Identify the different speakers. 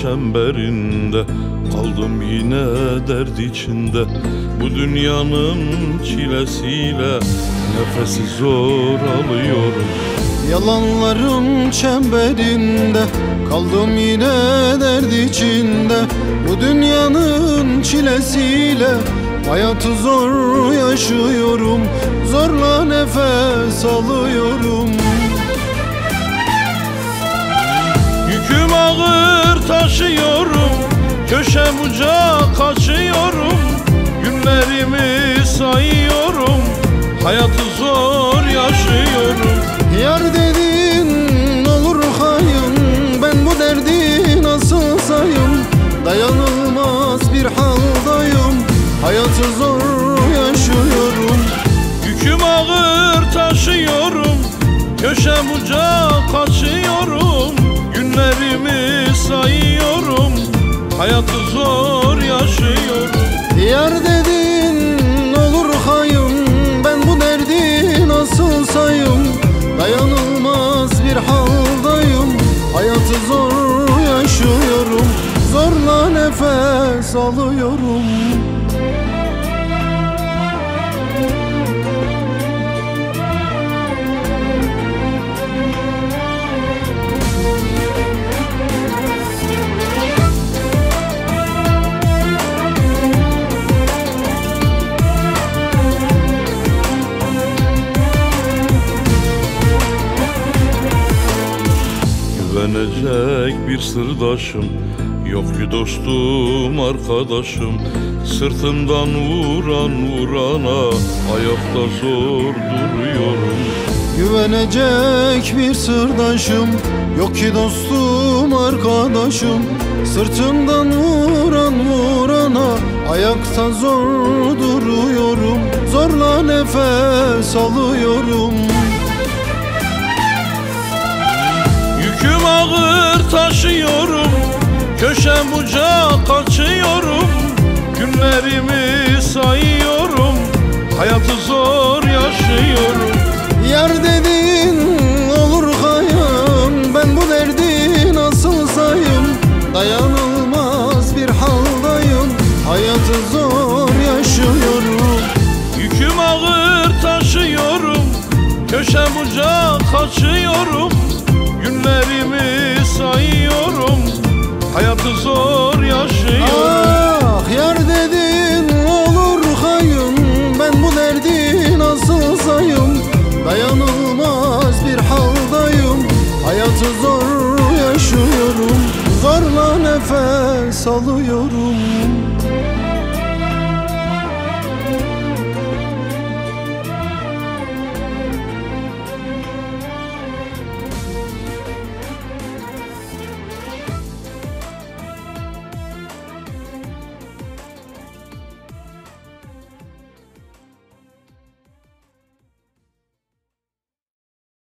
Speaker 1: çemberinde, kaldım yine dert içinde. Bu dünyanın çilesiyle nefesi zor alıyorum.
Speaker 2: Yalanların çemberinde, kaldım yine dert içinde. Bu dünyanın çilesiyle hayatı zor yaşıyorum. Zorla nefes alıyorum.
Speaker 1: Yüküm ağır taşıyorum, köşe bucak kaçıyorum. Günlerimi sayıyorum, hayatı zor yaşıyorum.
Speaker 2: Yar dedin olur hayın, ben bu derdi nasıl sayım? Dayanılmaz bir haldayım, hayatı zor yaşıyorum.
Speaker 1: Yüküm ağır taşıyorum, köşe bucak kaçıyorum. Günlerimi sayıyorum, hayatı zor yaşıyorum.
Speaker 2: Yar dedin olur hayım, ben bu derdi nasıl sayım? Dayanılmaz bir haldayım, hayatı zor yaşıyorum. Zorla nefes alıyorum.
Speaker 1: Güvenecek bir sırdaşım yok ki dostum, arkadaşım. Sırtımdan vurana ayakta zor duruyorum.
Speaker 2: Güvenecek bir sırdaşım yok ki dostum, arkadaşım. Sırtımdan vurana ayakta zor duruyorum. Zorla nefes alıyorum.
Speaker 1: Yüküm ağır taşıyorum, köşe bucak kaçıyorum. Günlerimi sayıyorum, hayatı zor yaşıyorum.
Speaker 2: Yar dedin olur hayım, ben bu derdi nasıl sayım? Dayanılmaz bir haldayım, hayatı zor yaşıyorum.
Speaker 1: Yüküm ağır taşıyorum, köşe bucak kaçıyorum. Günlerimi sayıyorum, hayatı zor yaşıyorum.
Speaker 2: Ah yar dedin olur hayım, ben bu derdi nasıl sayım? Dayanılmaz bir haldayım, hayatı zor yaşıyorum. Zorla nefes alıyorum.